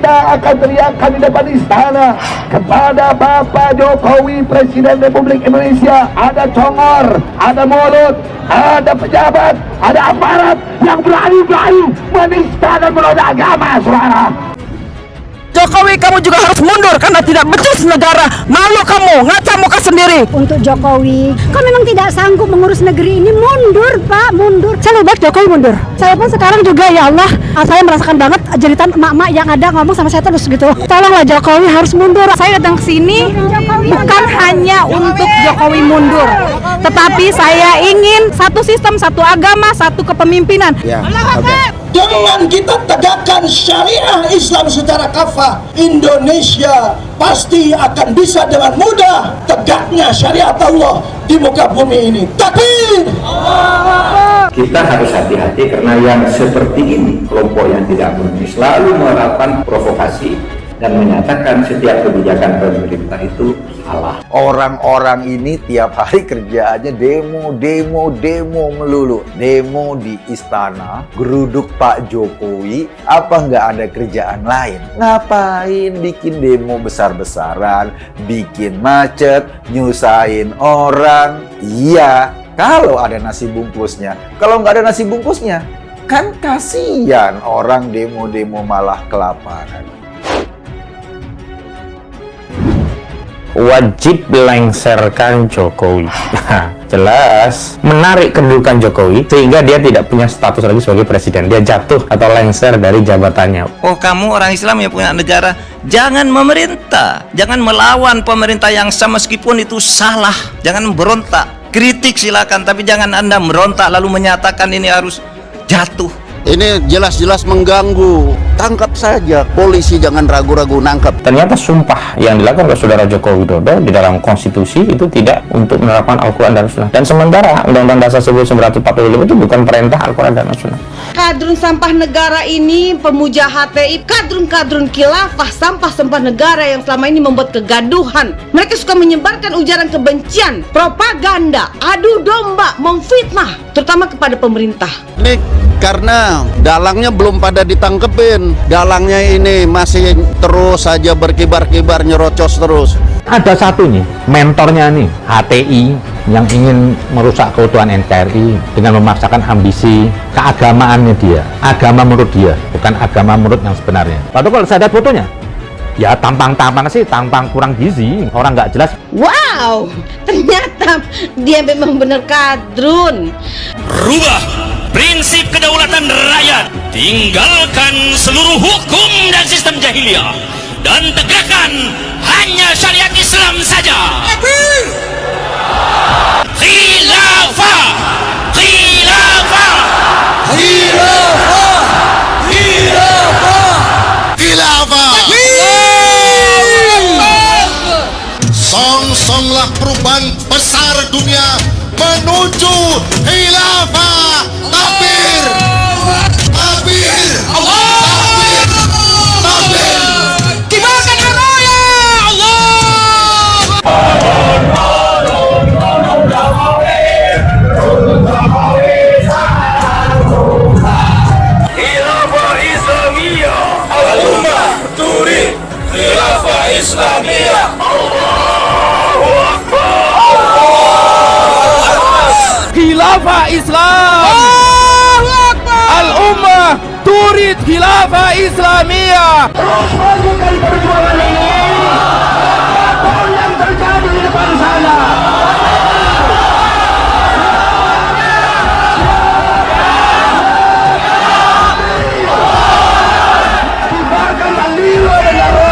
kita akan teriakkan di depan istana kepada Bapak Jokowi Presiden Republik Indonesia. Ada congor, ada mulut, ada pejabat, ada aparat yang berani-berani menista dan menoda agama, saudara. Jokowi, kamu juga harus mundur karena tidak becus negara. Malu kamu, ngaca muka sendiri. Untuk Jokowi, kau memang tidak sanggup mengurus negeri ini, mundur Pak, mundur. Saya lebih baik Jokowi mundur. Saya pun sekarang juga, ya Allah, saya merasakan banget jeritan emak-emak yang ada ngomong sama saya terus gitu. Tolonglah Jokowi harus mundur. Saya datang ke sini bukan hanya untuk Jokowi mundur, tetapi saya ingin satu sistem, satu agama, satu kepemimpinan. Ya, dengan kita tegakkan syariah Islam secara kafah, Indonesia pasti akan bisa dengan mudah tegaknya syariat Allah di muka bumi ini. Takbir! Kita harus hati-hati karena yang seperti ini, kelompok yang tidak berani selalu melakukan provokasi dan menyatakan setiap kebijakan pemerintah itu salah. Orang-orang ini tiap hari kerjaannya demo melulu. Demo di istana, geruduk Pak Jokowi, apa nggak ada kerjaan lain? Ngapain bikin demo besar-besaran, bikin macet, nyusahin orang? Iya, kalau ada nasi bungkusnya. Kalau nggak ada nasi bungkusnya, kan kasihan orang demo-demo malah kelaparan. Wajib lengserkan Jokowi. Jelas menarik kedudukan Jokowi sehingga dia tidak punya status lagi sebagai presiden. Dia jatuh atau lengser dari jabatannya. Oh, kamu orang Islam yang punya negara, jangan memerintah, jangan melawan pemerintah yang sah meskipun itu salah. Jangan berontak, kritik silakan, tapi jangan Anda merontak lalu menyatakan ini harus jatuh. Ini jelas-jelas mengganggu. Tangkap saja, polisi jangan ragu-ragu nangkap. Ternyata sumpah yang dilakukan oleh Saudara Joko Widodo di dalam konstitusi itu tidak untuk menerapkan Al-Quran dan Sunnah. Dan sementara Undang-Undang Dasar 1945 itu bukan perintah Al-Quran dan Sunnah. Kadrun sampah negara ini, pemuja HTI, kadrun-kadrun khilafah, sampah-sampah negara yang selama ini membuat kegaduhan. Mereka suka menyebarkan ujaran kebencian, propaganda, adu domba, memfitnah, terutama kepada pemerintah. Ini karena dalangnya belum pada ditangkepin. Dalangnya ini masih terus saja berkibar-kibar, nyerocos terus. Ada satu nih, mentornya nih, HTI yang ingin merusak keutuhan NKRI dengan memaksakan ambisi keagamaannya dia. Agama menurut dia, bukan agama menurut yang sebenarnya. Lalu kalau saya lihat fotonya, ya tampang-tampang sih, tampang kurang gizi, orang nggak jelas. Wow, ternyata dia memang benar kadrun. Rubah prinsip kedaulatan rakyat, tinggalkan seluruh hukum dan sistem jahiliyah, dan tegakkan hanya syariat Islam saja. Khilafah, khilafah, khilafah, khilafah, khilafah. Song-songlah perubahan besar dunia menuju khilafah. Takbir, takbir, Allah, takbir, takbir. Kibarkan raya Allah. Khilafah Islamiyah, al-ummah turid khilafah Islamiyah. Allahu Akbar. Khilafah Islam, al-ummah turid khilafah Islamiyah. Terus lakukan perjuangan ini, apapun yang terjadi di depan sana. Kibarkan bendera negara.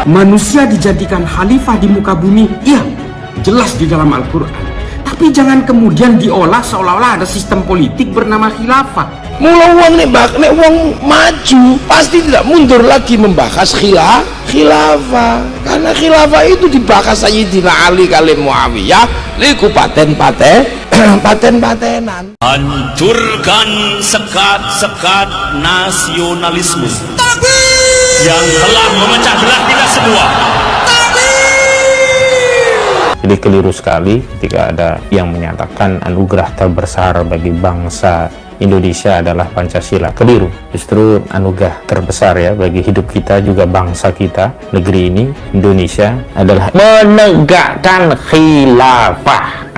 Manusia dijadikan khalifah di muka bumi, iya, jelas di dalam Al-Quran. Tapi jangan kemudian diolah seolah-olah ada sistem politik bernama khilafah. Mula uang nek wong maju pasti tidak mundur lagi membahas khilafah. Karena khilafah itu dibahas Sayyidina Ali kali Muawiyah liku paten-patenan. Hancurkan sekat-sekat nasionalisme yang telah memecah belah kita semua. Jadi keliru sekali ketika ada yang menyatakan anugerah terbesar bagi bangsa Indonesia adalah Pancasila. Keliru. Justru anugerah terbesar ya bagi hidup kita juga bangsa kita, negeri ini Indonesia adalah menegakkan khilafah.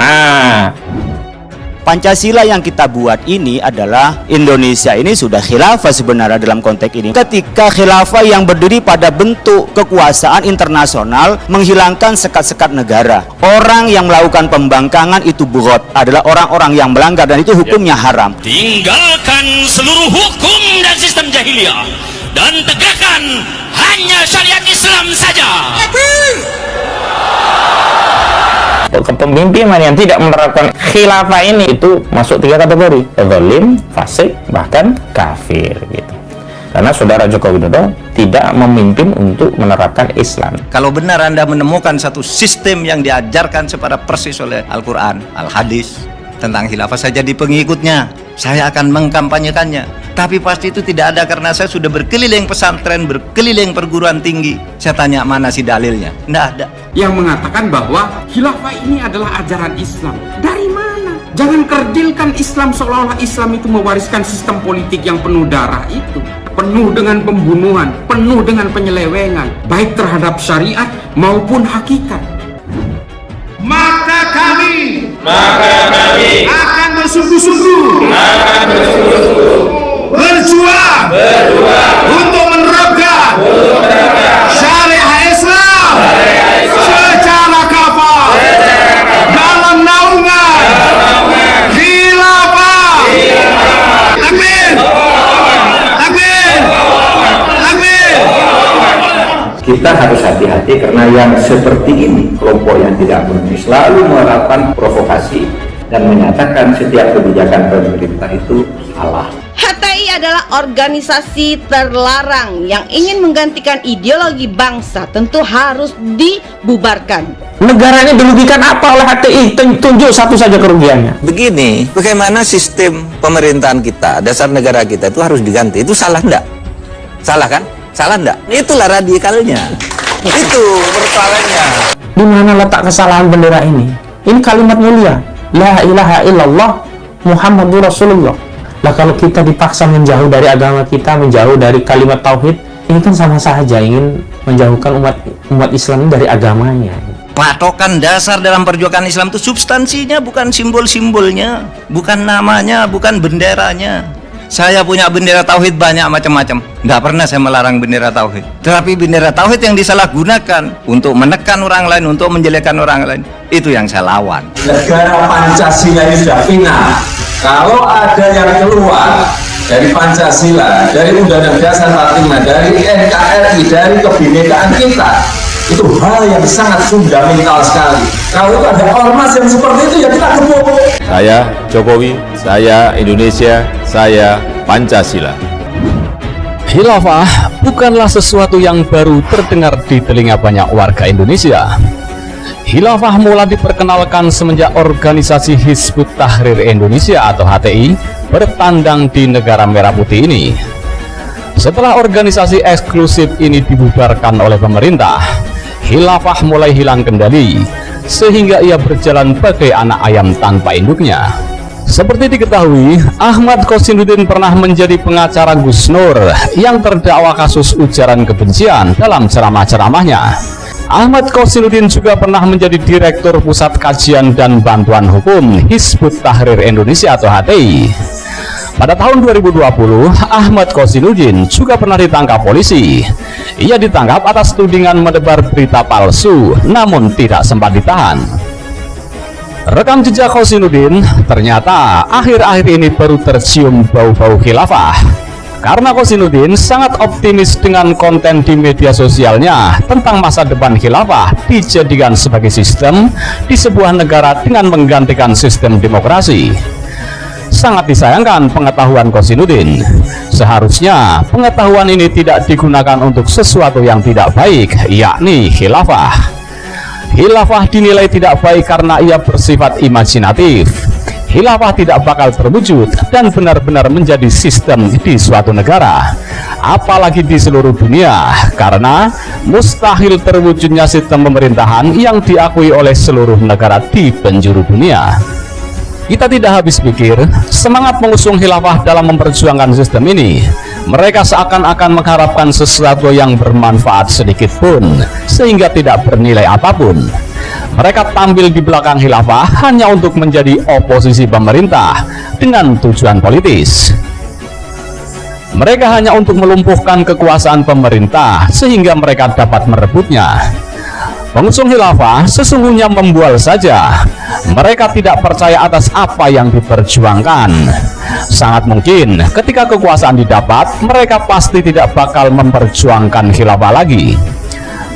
Pancasila yang kita buat ini adalah Indonesia ini sudah khilafah sebenarnya dalam konteks ini. Ketika khilafah yang berdiri pada bentuk kekuasaan internasional menghilangkan sekat-sekat negara. Orang yang melakukan pembangkangan itu bugot adalah orang-orang yang melanggar dan itu hukumnya haram. Tinggalkan seluruh hukum dan sistem jahiliyah dan tegakkan hanya syariat Islam saja. Kepemimpinan yang tidak menerapkan khilafah ini itu masuk 3 kategori: zalim, fasik, bahkan kafir gitu. Karena saudara Joko Widodo tidak memimpin untuk menerapkan Islam. Kalau benar Anda menemukan satu sistem yang diajarkan secara persis oleh Al-Quran, Al-Hadis tentang khilafah, saya jadi pengikutnya, saya akan mengkampanyekannya. Tapi pasti itu tidak ada karena saya sudah berkeliling pesantren, berkeliling perguruan tinggi. Saya tanya mana sih dalilnya? Tidak ada. Yang mengatakan bahwa khilafah ini adalah ajaran Islam. Dari mana? Jangan kerdilkan Islam seolah-olah Islam itu mewariskan sistem politik yang penuh darah itu. Penuh dengan pembunuhan, penuh dengan penyelewengan, baik terhadap syariat maupun hakikat. Maka kami akan bersungguh-sungguh berjuang untuk menerapkan syariah Islam secara kafah dalam naungan khilafah. Amin. Amin. Amin. Kita harus hati-hati karena yang seperti ini, kelompok yang tidak berani selalu melakukan provokasi dan menyatakan setiap kebijakan pemerintah itu salah. HTI adalah organisasi terlarang yang ingin menggantikan ideologi bangsa, tentu harus dibubarkan. Negara ini dirugikan apa oleh HTI? Tunjuk satu saja kerugiannya. Begini, bagaimana sistem pemerintahan kita, dasar negara kita itu harus diganti. Itu salah enggak? Salah kan? Salah enggak? Itulah radikalnya. Itu persoalannya. Di mana letak kesalahan bendera ini? Ini kalimat mulia. La ilaha illallah Muhammadur Rasulullah. Lah kalau kita dipaksa menjauh dari agama kita, menjauh dari kalimat tauhid, ini kan sama saja ingin menjauhkan umat Islam dari agamanya. Patokan dasar dalam perjuangan Islam itu substansinya, bukan simbol-simbolnya, bukan namanya, bukan benderanya. Saya punya bendera tauhid banyak macam-macam. Nggak pernah saya melarang bendera tauhid. Tetapi bendera tauhid yang disalahgunakan untuk menekan orang lain, untuk menjelekkan orang lain, itu yang saya lawan. Negara Pancasila ini sudah final. Kalau ada yang keluar dari Pancasila, dari Undang-Undang Dasar 45, dari NKRI, dari kebinekaan kita, itu hal yang sangat fundamental sekali. Kalau ada ormas yang seperti itu, ya kita gebuk. Saya Jokowi, saya Indonesia, saya Pancasila. Khilafah bukanlah sesuatu yang baru terdengar di telinga banyak warga Indonesia. Khilafah mulai diperkenalkan semenjak organisasi Hizbut Tahrir Indonesia atau HTI bertandang di negara merah putih ini. Setelah organisasi eksklusif ini dibubarkan oleh pemerintah, khilafah mulai hilang kendali, sehingga ia berjalan bagai anak ayam tanpa induknya. Seperti diketahui, Ahmad Kosinuddin pernah menjadi pengacara Gus Nur yang terdakwa kasus ujaran kebencian dalam ceramah-ceramahnya. Ahmad Kosinuddin juga pernah menjadi Direktur Pusat Kajian dan Bantuan Hukum Hizbut Tahrir Indonesia atau HTI. Pada tahun 2020, Ahmad Kosinuddin juga pernah ditangkap polisi. Ia ditangkap atas tudingan menebar berita palsu, namun tidak sempat ditahan. Rekam jejak Kosinuddin ternyata akhir-akhir ini baru tercium bau-bau khilafah. Karena Kosinuddin sangat optimis dengan konten di media sosialnya tentang masa depan khilafah dijadikan sebagai sistem di sebuah negara dengan menggantikan sistem demokrasi. Sangat disayangkan pengetahuan Kosinuddin. Seharusnya pengetahuan ini tidak digunakan untuk sesuatu yang tidak baik, yakni khilafah. Khilafah dinilai tidak baik karena ia bersifat imajinatif. khilafah tidak bakal terwujud dan benar-benar menjadi sistem di suatu negara, apalagi di seluruh dunia, karena mustahil terwujudnya sistem pemerintahan yang diakui oleh seluruh negara di penjuru dunia. Kita tidak habis pikir, semangat mengusung khilafah dalam memperjuangkan sistem ini. Mereka seakan-akan mengharapkan sesuatu yang bermanfaat sedikit pun, sehingga tidak bernilai apapun. Mereka tampil di belakang khilafah hanya untuk menjadi oposisi pemerintah dengan tujuan politis. Mereka hanya untuk melumpuhkan kekuasaan pemerintah sehingga mereka dapat merebutnya. Pengusung khilafah sesungguhnya membual saja. Mereka tidak percaya atas apa yang diperjuangkan. Sangat mungkin ketika kekuasaan didapat, mereka pasti tidak bakal memperjuangkan khilafah lagi.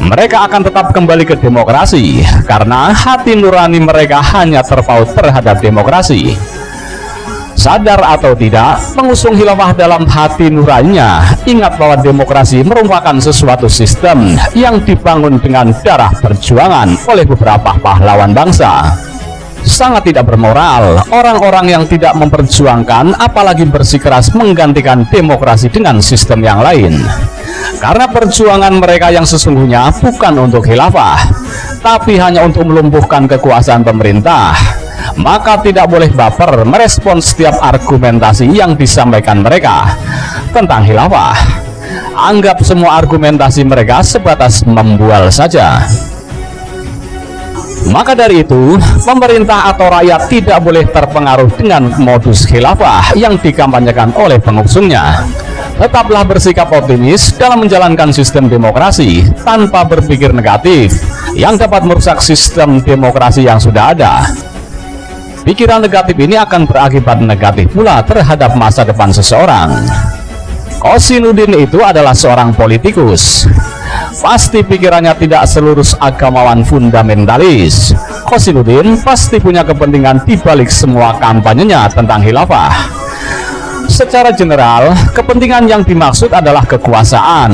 Mereka akan tetap kembali ke demokrasi karena hati nurani mereka hanya terpaut terhadap demokrasi. Sadar atau tidak, pengusung khilafah dalam hati nuraninya ingat bahwa demokrasi merupakan sesuatu sistem yang dibangun dengan darah perjuangan oleh beberapa pahlawan bangsa. Sangat tidak bermoral orang-orang yang tidak memperjuangkan apalagi bersikeras menggantikan demokrasi dengan sistem yang lain. Karena perjuangan mereka yang sesungguhnya bukan untuk khilafah, tapi hanya untuk melumpuhkan kekuasaan pemerintah. Maka tidak boleh baper merespons setiap argumentasi yang disampaikan mereka tentang khilafah. Anggap semua argumentasi mereka sebatas membual saja. Maka dari itu, pemerintah atau rakyat tidak boleh terpengaruh dengan modus khilafah yang dikampanyekan oleh pengusungnya. Tetaplah bersikap optimis dalam menjalankan sistem demokrasi tanpa berpikir negatif yang dapat merusak sistem demokrasi yang sudah ada. Pikiran negatif ini akan berakibat negatif pula terhadap masa depan seseorang. Qasinuddin itu adalah seorang politikus. Pasti pikirannya tidak selurus agamawan fundamentalis. Qasinuddin pasti punya kepentingan di balik semua kampanyenya tentang khilafah. Secara general, kepentingan yang dimaksud adalah kekuasaan.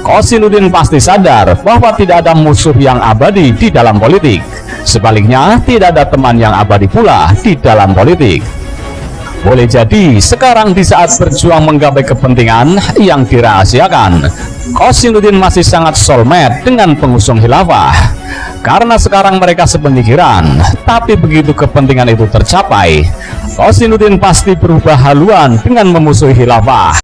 Qasinuddin pasti sadar bahwa tidak ada musuh yang abadi di dalam politik. Sebaliknya, tidak ada teman yang abadi pula di dalam politik. Boleh jadi sekarang di saat berjuang menggapai kepentingan yang dirahasiakan, Qasinuddin masih sangat soulmate dengan pengusung khilafah. Karena sekarang mereka sepemikiran, tapi begitu kepentingan itu tercapai, Qasinuddin pasti berubah haluan dengan memusuhi khilafah.